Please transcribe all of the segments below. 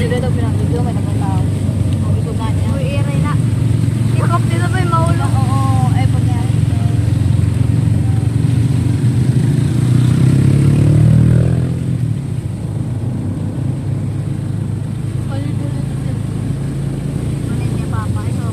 Dito daw pinag-video, may nagkatao. Ang ito na niya. Uy, iray na. Ikap dito ba yung maulong? Oo, eh pag yan. Manin niya papa. Ito.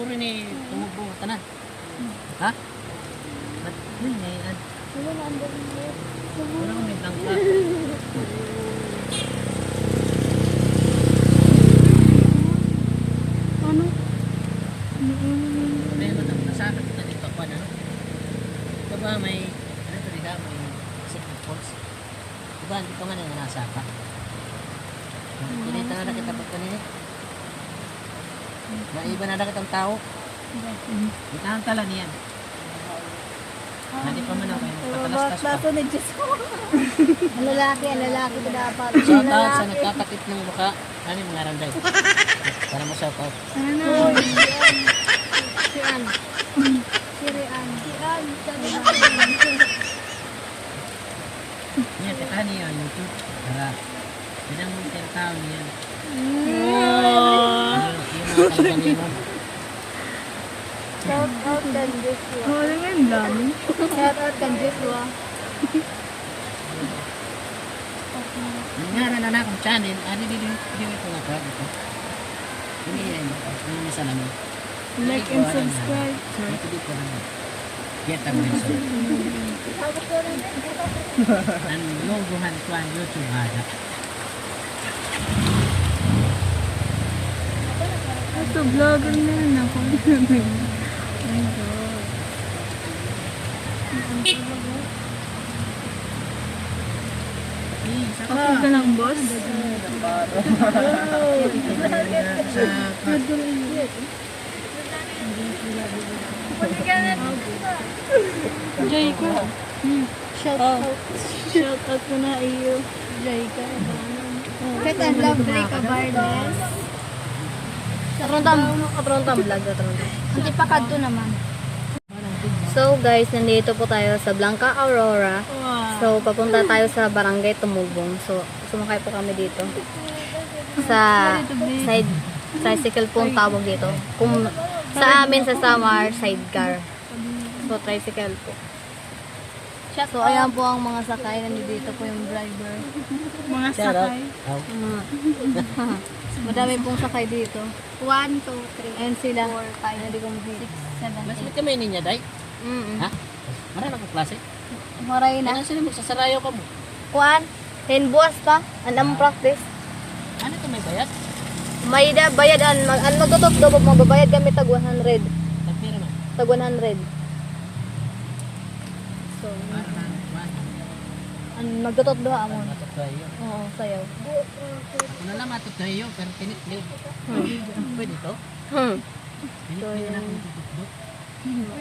siguro ni tumubo tanan. Ha? Ba't may ngayon? Wala kami langka. Ano? May nasakit na dito pa na. Ito ba may, ano ito dito, may secret falls. Diba, hindi pa nga na nasaka. Pinita na kita pag kanina. Naiba na nakit ang tao. Itahan tala niyan. Hindi pa man ako yung patalastas pa. ni Diyos ko. Ang lalaki ko dapat. Shout out sa nagkakakit ng mukha. Ano yung mga randay? Para mo shout out. Ano na? Si Ann. Si Rian. Yan, tekahan niyo yung YouTube. Para, pinang mga tao niyan. Yung mga talaga Shout out kan Joshua. Wala nga yung dami. Shout out kan Joshua. Nga na akong channel, di ko nga ka ito. Hindi yan, yung nasa namin. Like and subscribe. Hindi ko na. Get ang mention. Ang logohan ko ang YouTube ada. Ito, vlogger na rin ako. Oh my God. Okay ka lang, boss? Jay ko. Shout out. Shout out ko na iyo. Jay ka. Kahit ang lovely ka, Barnes. Katrontam vlog. Hindi pa kadto naman. So guys, nandito po tayo sa Blanca Aurora. So papunta tayo sa Barangay Tumubong. So sumakay po kami dito. Sa side tricycle po ang tawag dito. Kung sa amin sa Samar, sidecar. So tricycle po. So ayan po ang mga sakay. Nandito po yung driver. Mga Shout out. sakay. Oh. Madami pong sakay dito. 1, 2, 3. And sila. 4, 5, hindi ko 6, 7, Mas may kamay niya, day? Ha? Marami akong klase. Maray na. Ano sila magsasarayaw ka mo? Kuan, buwas pa. Anong practice? Ano ito may bayad? May bayad an magtutok do magbabayad kami tag 100. Nagpira na. Tag 100. So, Para na. magtutok do amon. Matutayo. Oo, sayaw. Ako na lang matutayo, pero tinitli. Pwede to? Tinitli na akong tututdo.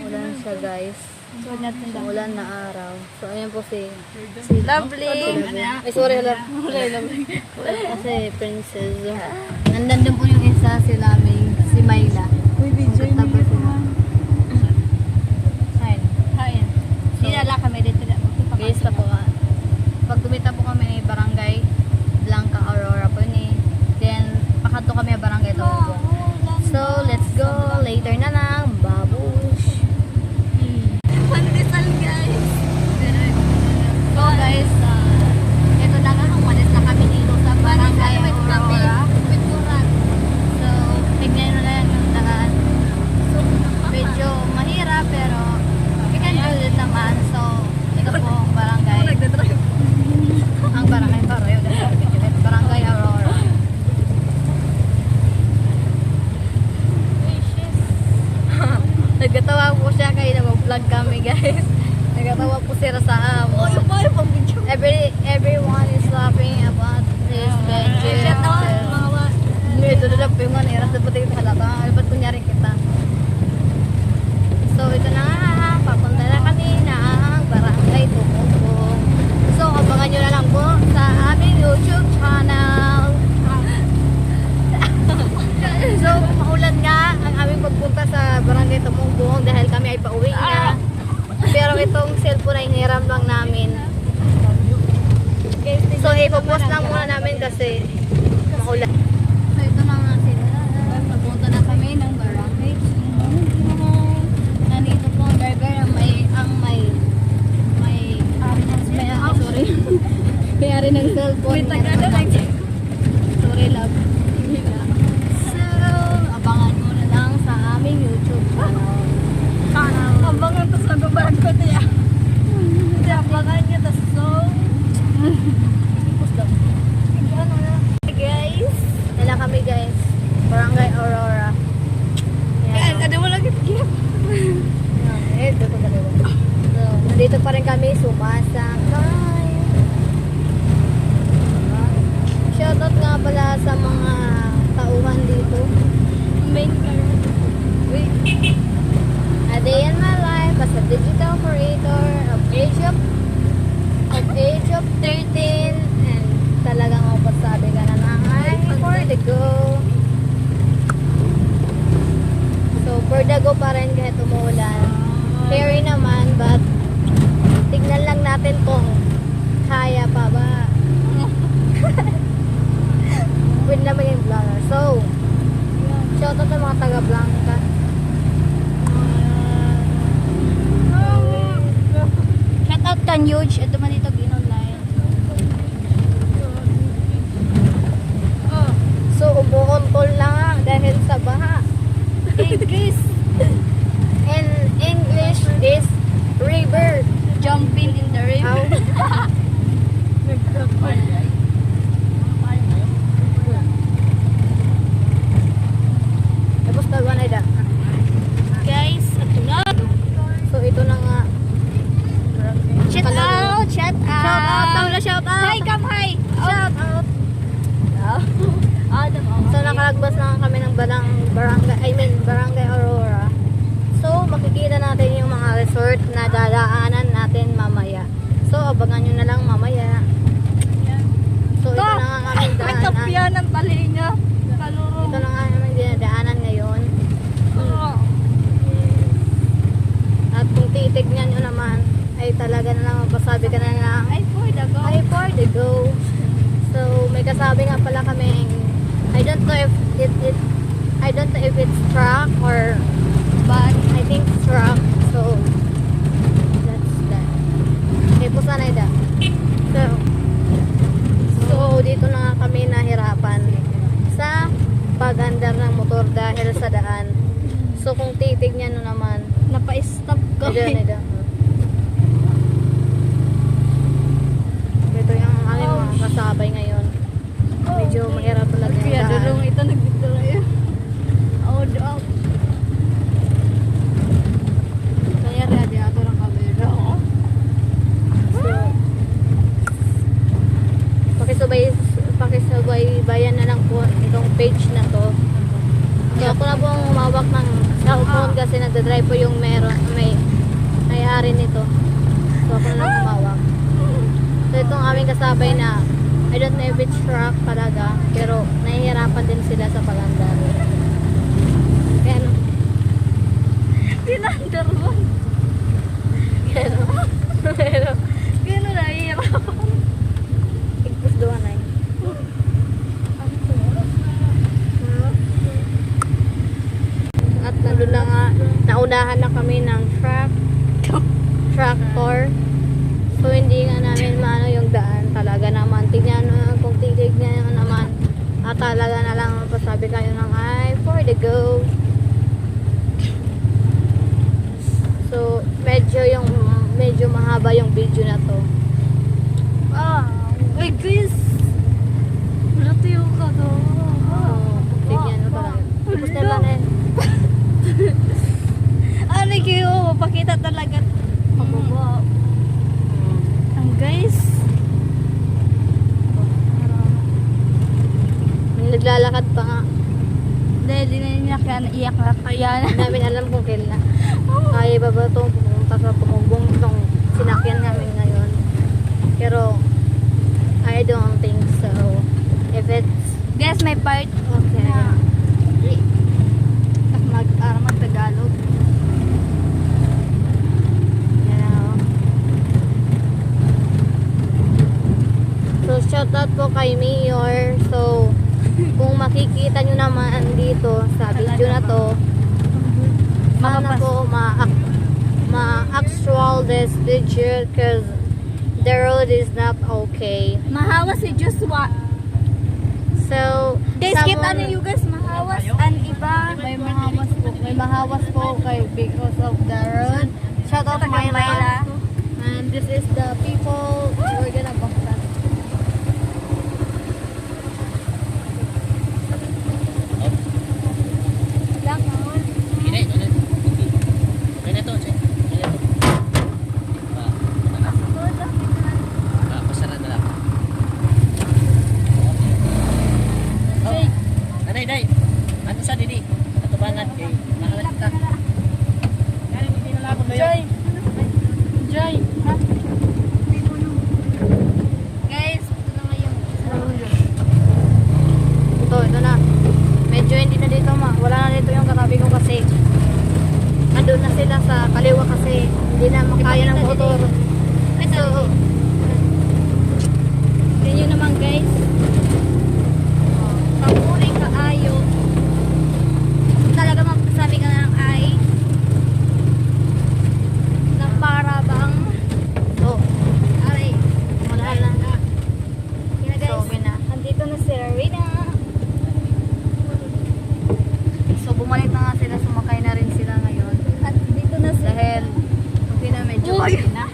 Ulan siya guys. Ulan na araw. So, ayan po si Lovely. Ay, sorry, lovely. Kasi princess. Nandun po yung isa, si Laming, si Mayla. Tapos sila. Hain. Sinala kami dito. Guys, po ka. Pag tumita po kami ni Barangay Blanca Aurora po ni. Then, pakato kami Barangay Tumubong. So, let's go. Later na lang. Babush. Pandesal guys. So guys, ito na nga, umalis na kami dito sa Barangay Aurora. So, tignan nyo na lang yung daan. So, medyo mahirap pero we can do it naman. So, ito po ang barangay. Ang barangay Barangay Aurora. Nagkatawa po siya kayo na mag-vlog kami guys. Nagkatawa po siya sa amo. Everyone is laughing about this venture. Ito na lang po yung iras na pati kita halata. Ba't kunyari kita? So ito na nga. Papunta na kami ng Barangay Tumubong. So abangan nyo na lang po sa aming YouTube channel. So maulan nga ang aming pagpunta sa Barangay Tumubong dahil kami ay pauwi na. Pero itong cellphone ay hiram lang namin. So ipopost lang muna namin kasi maulan. So ito na nga sila. Papunta na kami ng Barangay Tumubong. Nandito po ang driver ang may sorry. May-ari ng cellphone. Sorry love. So abangan mo na lang sa aming YouTube nandito pa rin kami sumasakay. Shoutout nga pala sa mga tauhan dito. Main car. A day in my life as a digital creator of age of 13, and talagang mapasabi ka na ng ay for the go. So for the go pa rin kahit umuulan. Carry naman, but tignan lang natin kung kaya pa ba. Pwede na maging vlogger. So, shoutout sa mga taga Blanca. Shout out kan huge. Ito man dito ginonline. So, umuuntol lang dahil sa baha. English. In English is river. Jumping in the river. How? Tapos tawa na ida. Guys, ito na. So, ito na nga. Shout out. Shout out. Shout out. Tawag na shout out. Hi, come hi. Shout out. Adam. So, nakalagpas na kami ng Barangay Aurora. So, makikita natin yung mga resort na dadaanan natin mamaya. So, abangan nyo na lang mamaya. So, ito na nga aming daanan. Tapyan ng tali niya. Kaluro. Ito na nga aming dinadaanan ngayon. At kung titignan nyo naman, ay talaga na lang mapasabi ka na lang, Ay, for the go. ay for the go. So, may kasabi nga pala kami, I don't know if it's truck or but I think it's truck. So, that's that. Okay, pusa na ida. So, dito na nga kami nahirapan sa pag-andar ng motor dahil sa daan. So, kung titignan nyo naman, Napa-stop kami. ida. Ito yung aming mga kasabay ngayon. Medyo mahirap talaga yung Kaya daan. dulong ito nagdidala yun. Oh, dog. Kaya radiato ng kamera. pakisubay-bayan na lang po itong page na to. So, ako na pong umawak ng cellphone kasi nagdadrive po yung may-ari nito. So, ako na lang umawak. So, itong aming kasabay na I don't know if it's truck talaga, pero nahihirapan din sila sa pag-andar. Kaya ano? Pinandar mo. Kaya ano? Pero, Gano'n na, hihirapan. igpus doon ay. At nandun na nga, naunahan na kami ng tractor. So, hindi nga namin maano yung daan. Talaga naman, tignan kung titignan nyo naman. At talaga na lang pasabi kayo ng ay, for the go. So, medyo mahaba yung video na to. Uy, guys. Malatiyo ka to. So, tignan mo talaga. Tapos na ba na yun? Ano kayo? Mapakita talaga. Pababa. Ang guys. Naglalakad pa nga. Dahil di na niya kaya naiyak na kaya na. Hindi namin alam kung kailan. Kaya ba ba itong pumunta sa pumugbong itong sinakyan namin ngayon. Pero, I don't think so. If it's Guys, may part. okay. Mag-Tagalog. Yeah. So, shout out po kay Mayor. So, kung makikita nyo naman dito sa video na to, sana po ma-actual this video because the road is not okay. Mahawas si Joshua. So, Guys, kita niyo guys, mahawas. An iba. May mahawas po kay because of the road. Shout out Myla. And this is the people we're gonna bump that. Ini, ini to, cek. Ini to. naman kaya ng motor. So, yun yun naman guys. Papuring kaayo. Talaga magsasabi ka ng ay na para bang aray, wala lang. Kaya guys, andito na si Rina. So bumalik na nga sila, sumakay na rin sila ngayon. At dito na sila. Dahil hindi na medyo gabi na.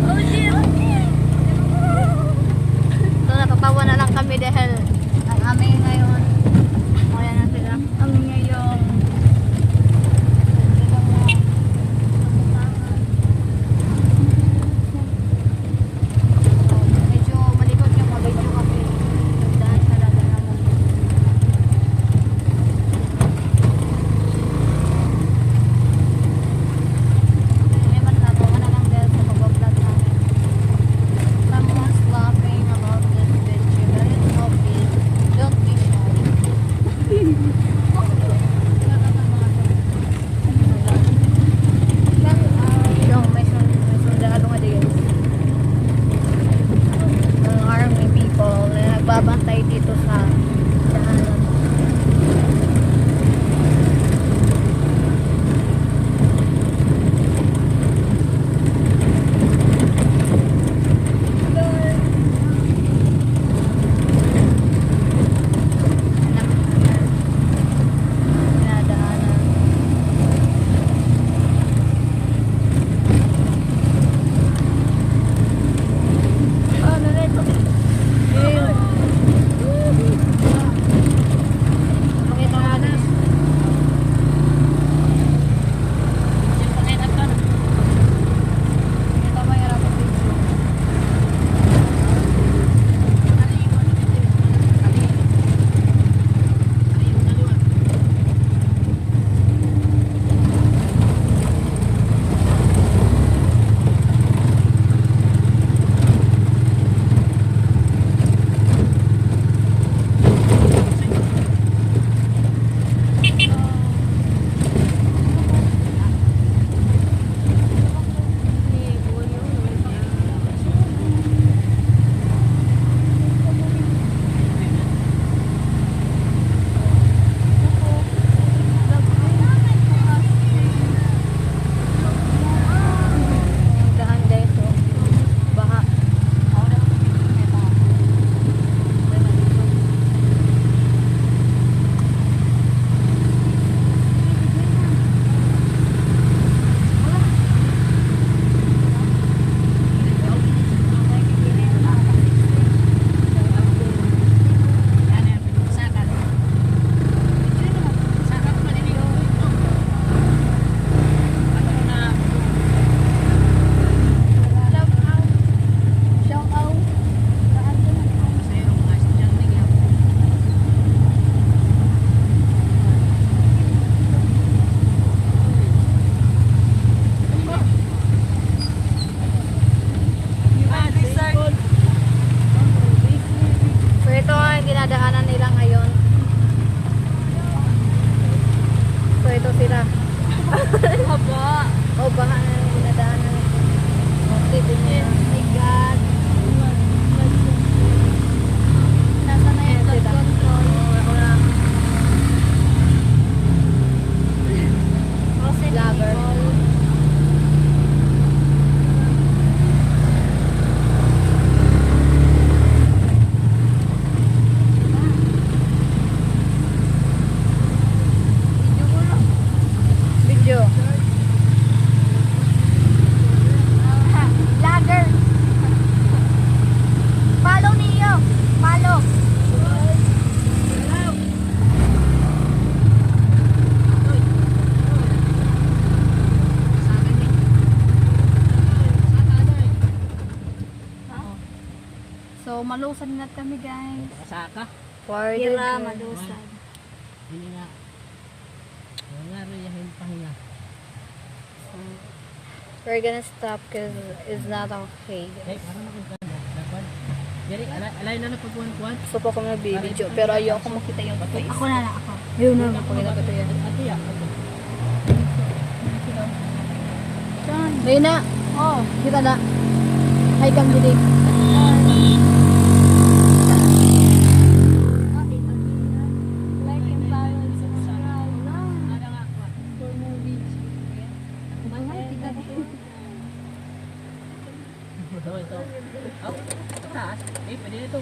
Oh dear. So natatawa na lang kami dahil ang aming ngayon. Kaya na sila. Aming ngayon. Medyo malikot yung mag-video kasi dahil talaga naman. Ewan na, tawa na lang dahil sa pag-vlog namin. Someone's laughing about this picture. But it's okay. Don't be shy. May sundalo nga din. Ang army people na nagbabantay dito sa dahanan. Dinadaanan. Oh, narito. Pakita nga na. Pakita mo yung rapid video. Daan dito. Baha. Shout out. So ito ang dinadaanan nila ngayon. So ito sila. Haba. O baha na yung dinadaanan. Dito niya. My God. Nasa na yung dot control. Vlogger. Video. Vlogger. Follow niyo. Follow. So, malusan na kami guys. Kasaka. For the Hira, good. malusad. Hindi nga. Wala rin yung pahinga. We're gonna stop because it's not okay. Ay, parang nakaganda. Dapat. Jadi, alay na pagkuhan-kuhan. Gusto po akong nag-video pero ayoko makita yung face. Ako na lang, ako. Yun na, pag ito yan. Ate ya. Mayna. Oh, kita na. Hay kang dili. Like and follow and subscribe. For more videos. Ito. Oh, taas. Pwede nito.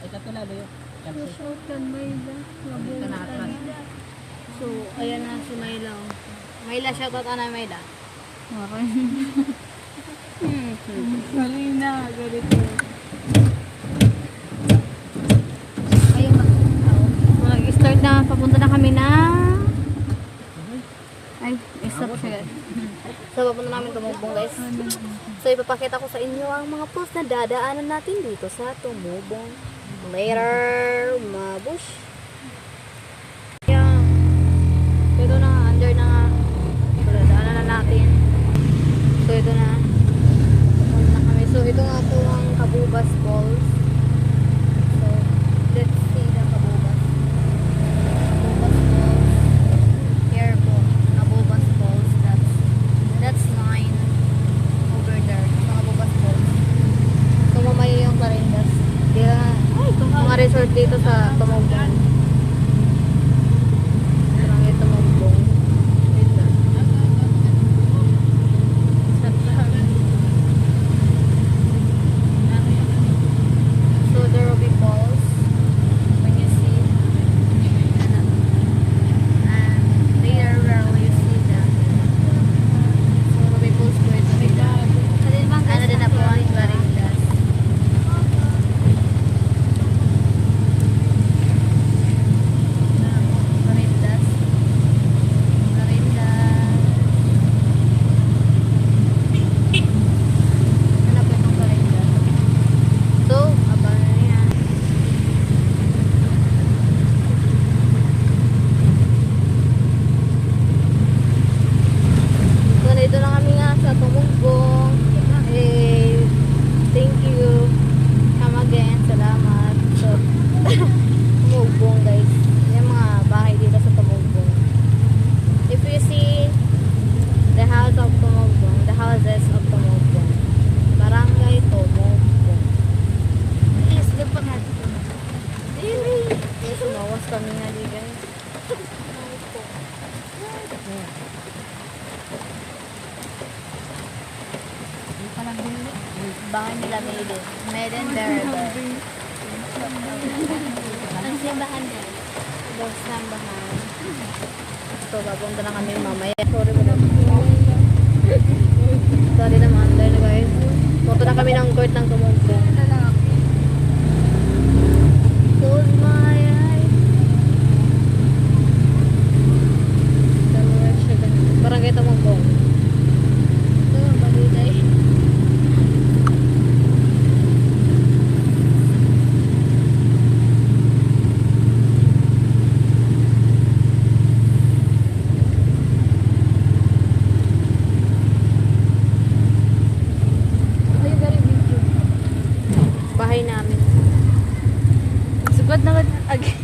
Ito lalo yun. Short kan Mayla. Mabuhay. So, ayan na si Mayla. Oh. Mayla, shoutout na Mayla. Okay. Marina, ganito. Ayun ba? Mag-start na. Papunta na kami na... Ay, stop siya guys. So, papunta namin Tumugbong guys. So, ipapakita ko sa inyo ang mga post na dadaanan natin dito sa Tumugbong. Later, mabush. Yan. Ito na, under na nga. So, dadaanan na natin. So, ito na. Papunta na kami. So, ito nga po ang Kabubas Falls. So, let's see the Kabubas. Kabubas Falls. Here po, Kabubas Falls. That's 9 over there. Sa Kabubas Falls. So, mamaya yung Clarindas. Mga resort dito sa Tumugbong. Barangay Tumugbong. Wait lang. So there will be falls when you see, and later where will you see them. So there will be falls po ito dito. Ano din na po ang Clarindas. Clarindas. Clarindas. Hanap po itong Clarindas. So, abangan na yan. So, dito na kami nga sa Tumugbong. Eh, thank you. Come again. Salamat. So, Tumugbong guys. Yung mga bahay dito sa Tumugbong. If you see the house of Tumugbong, the houses of Tumugbong, Barangay Tumugbong. Yes, dapat natin. Yes, umawas kami nga di guys. Bahay nila Maiden. Maiden Bearable. Ang simbahan din. Ibang simbahan. So, papunta na kami mamaya. Sorry mo lang. Sorry naman. Dahil na guys. Punta na kami ng court ng Tumugbong. Close my eyes. Barangay Tumugbong. Ito, Balilay. Bahay namin. Sugod na agad.